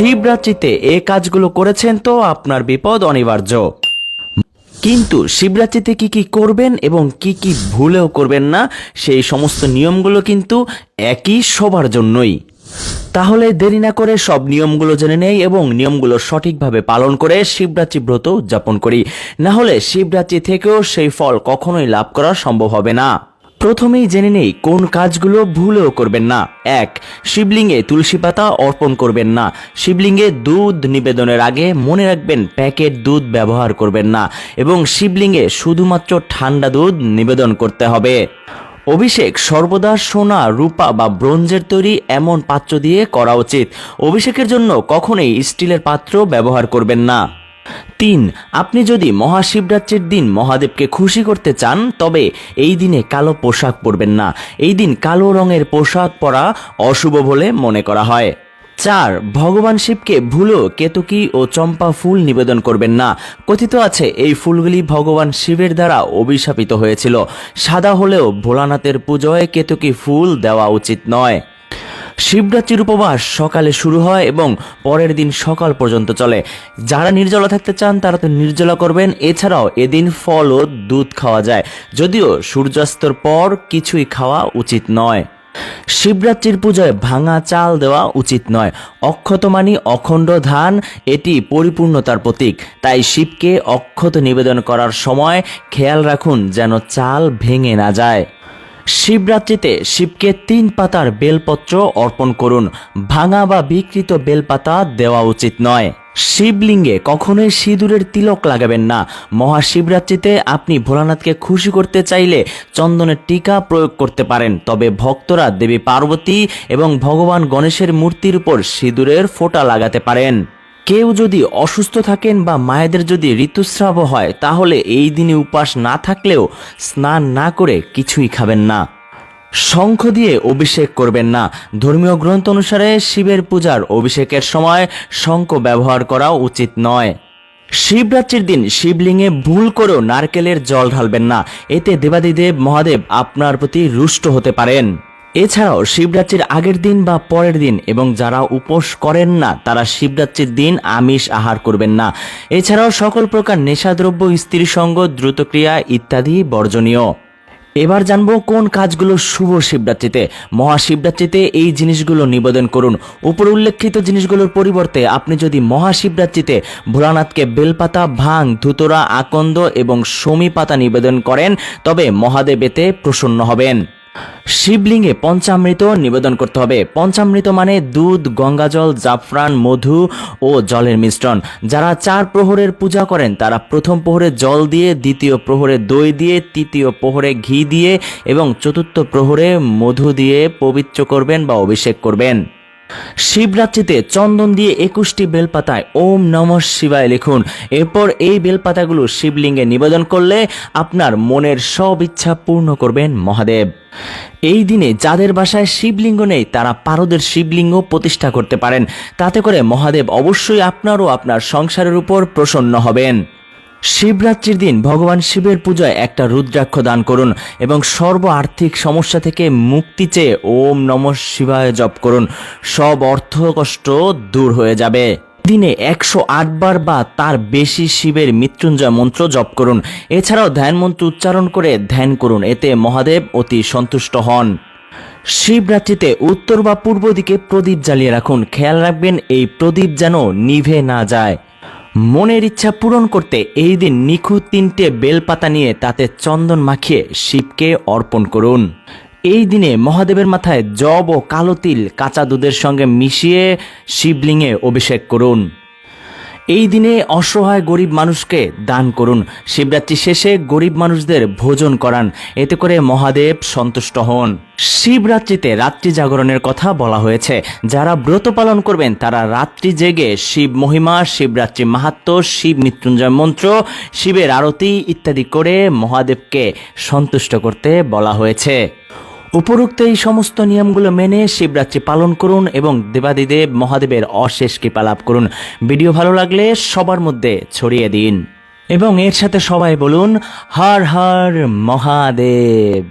শিবরাত্রিতে এই কাজগুলো করেছেন তো আপনার বিপদ অনিবার্য। কিন্তু শিবরাত্রিতে কি কি করবেন এবং কি কি ভুলেও করবেন না, সেই সমস্ত নিয়মগুলো কিন্তু একই সবার জন্যই। তাহলে দেরি না করে সব নিয়মগুলো জেনে নেই এবং নিয়মগুলো সঠিকভাবে পালন করে শিবরাত্রি ব্রত উদযাপন করি। না হলে শিবরাত্রি থেকেও সেই ফল কখনোই লাভ করা সম্ভব হবে না। প্রথমেই জেনে নেই কোন কাজগুলো ভুলেও করবেন না। 1. শিবলিঙ্গে তুলসী পাতা অর্পণ করবেন না। শিবলিঙ্গে দুধ নিবেদনের আগে মনে রাখবেন প্যাকেট দুধ ব্যবহার করবেন না এবং শিবলিঙ্গে শুধুমাত্র ঠান্ডা দুধ নিবেদন করতে হবে। অভিষেক সর্বদা সোনা, রূপা বা ব্রোঞ্জের তৈরি এমন পাত্র দিয়ে করা উচিত। অভিষেকের জন্য কখনোই স্টিলের পাত্র ব্যবহার করবেন না। 3. আপনি যদি মহাশিবরাত্রির দিন মহাদেবকে খুশি করতে চান তবে এই দিনে কালো পোশাক পরবেন না। এই দিন কালো রঙের পোশাক পরা অশুভ বলে মনে করা হয়। 4. ভগবান শিবকে ভুলেও কেতকী ও চম্পা ফুল নিবেদন করবেন না। কথিত আছে এই ফুলগুলি ভগবান শিবের দ্বারা অভিশাপিত হয়েছিল। সাদা হলেও ভোলানাথের পুজোয় কেতকী ফুল দেওয়া উচিত নয়। শিবরাত্রির উপবাস সকালে শুরু হয় এবং পরের দিন সকাল পর্যন্ত চলে। যারা নির্জলা থাকতে চান তারা তো নির্জলা করবেন। এছাড়াও এদিন ফল ও দুধ খাওয়া যায়, যদিও সূর্যাস্তর পর কিছুই খাওয়া উচিত নয়। শিবরাত্রির পূজায় ভাঙা চাল দেওয়া উচিত নয়। অক্ষত মানে অখণ্ড ধান, এটি পরিপূর্ণতার প্রতীক। তাই শিবকে অক্ষত নিবেদন করার সময় খেয়াল রাখুন যেন চাল ভেঙে না যায়। শিবরাত্রিতে শিবকে 3 পাতার বেলপত্র অর্পণ করুন। ভাঙা বা বিকৃত বেলপাতা দেওয়া উচিত নয়। শিবলিঙ্গে কখনোই সিঁদুরের তিলক লাগাবেন না। মহাশিবরাত্রিতে আপনি ভোলানাথকে খুশি করতে চাইলে চন্দনের টিকা প্রয়োগ করতে পারেন, তবে ভক্তরা দেবী পার্বতী এবং ভগবান গণেশের মূর্তির উপর সিঁদুরের ফোঁটা লাগাতে পারেন। কেউ যদি অসুস্থ থাকেন বা মায়েদের যদি ঋতুস্রাব হয় তাহলে এই দিনে উপবাস না থাকলেও স্নান না করে কিছুই খাবেন না। শঙ্খ দিয়ে অভিষেক করবেন না। ধর্মীয় গ্রন্থ অনুসারে শিবের পূজার অভিষেকের সময় শঙ্খ ব্যবহার করা উচিত নয়। শিবরাত্রির দিন শিবলিঙ্গে ভুল করেও নারকেলের জল ঢালবেন না। এতে দেবাদিদেব মহাদেব আপনার প্রতি রুষ্ট হতে পারেন। এছাড়াও শিবরাত্রির আগের দিন বা পরের দিন এবং যারা উপোস করেন না তারা শিবরাত্রির দিন আমিষ আহার করবেন না। এছাড়াও সকল প্রকার নেশাদ্রব্য, স্ত্রী সঙ্গ, দ্রুতক্রিয়া ইত্যাদি বর্জনীয়। এবার জানবো কোন কাজগুলো শুভ শিবরাত্রিতে। মহাশিবরাত্রিতে এই জিনিসগুলো নিবেদন করুন। উপর উল্লেখিত জিনিসগুলোর পরিবর্তে আপনি যদি মহাশিবরাত্রিতে ভোলানাথকে বেলপাতা, ভাং, ধুতরা, আকন্দ এবং শমী পাতা নিবেদন করেন তবে মহাদেব এতে প্রসন্ন হবেন। শিবলিঙ্গে পঞ্চামৃত নিবেদন করতে হবে। পঞ্চামৃত মানে দুধ, গঙ্গাজল, জাফরান, মধু ও জলের মিশ্রণ। যারা 4 প্রহরের পূজা করেন তারা প্রথম প্রহরে জল দিয়ে, দ্বিতীয় প্রহরে দই দিয়ে, তৃতীয় প্রহরে ঘি দিয়ে এবং চতুর্থ প্রহরে মধু দিয়ে পবিত্র করবেন বা অভিষেক করবেন। শিবরাত্রিতে চন্দন দিয়ে 21টি বেলপাতায় ওম নমঃ শিবায় লিখুন। এরপর এই বেলপাতাগুলো শিবলিঙ্গে নিবেদন করলে আপনার মনের সব ইচ্ছা পূর্ণ করবেন মহাদেব। এই দিনে যাদের বাসায় শিবলিঙ্গ নেই তারা পারদের শিবলিঙ্গ প্রতিষ্ঠা করতে পারেন। তাতে করে মহাদেব অবশ্যই আপনার ও আপনার সংসারের উপর প্রসন্ন হবেন। শিবরাত্রির দিন ভগবান শিবের পূজায় একটা রুদ্রাক্ষ দান করুন এবং সর্ব আর্থিক সমস্যা থেকে মুক্তি চেয়ে ওম নমঃ শিবায় জপ করুন। সব অর্থ কষ্ট দূর হয়ে যাবে। দিনে 108 বার বা তার বেশি শিবের মৃত্যুঞ্জয় মন্ত্র জপ করুন। এছাড়াও ধ্যান মন্ত্র উচ্চারণ করে ধ্যান করুন, এতে মহাদেব অতি সন্তুষ্ট হন। শিবরাত্রিতে উত্তর বা পূর্ব দিকে প্রদীপ জ্বালিয়ে রাখুন। খেয়াল রাখবেন এই প্রদীপ যেন নিভে না যায়। মনের ইচ্ছা পূরণ করতে এই দিন নিখুঁত 3টে বেলপাতা নিয়ে তাতে চন্দন মাখিয়ে শিবকে অর্পণ করুন। এই দিনে মহাদেবের মাথায় জব ও কালো তিল কাঁচা দুধের সঙ্গে মিশিয়ে শিবলিঙ্গে অভিষেক করুন। এই দিনে অসহায় গরিব মানুষকে দান করুন। শিবরাত্রি শেষে গরিব মানুষদের ভোজন করান, এতে করে মহাদেব সন্তুষ্ট হন। শিবরাত্রিতে রাত্রি জাগরণের কথা বলা হয়েছে। যারা ব্রত পালন করবেন তারা রাত্রি জেগে শিব মহিমা, শিবরাত্রি মাহাত্ম্য, শিব মৃত্যুঞ্জয় মন্ত্র, শিবের আরতি ইত্যাদি করে মহাদেবকে সন্তুষ্ট করতে বলা হয়েছে। উপরোক্ত এই সমস্ত নিয়মগুলো মেনে শিবরাত্রি পালন করুন এবং দেবাদিদেব মহাদেবের অশেষ কৃপা লাভ করুন। ভিডিও ভালো লাগলে সবার মধ্যে ছড়িয়ে দিন এবং এর সাথে সবাই বলুন হর হর মহাদেব।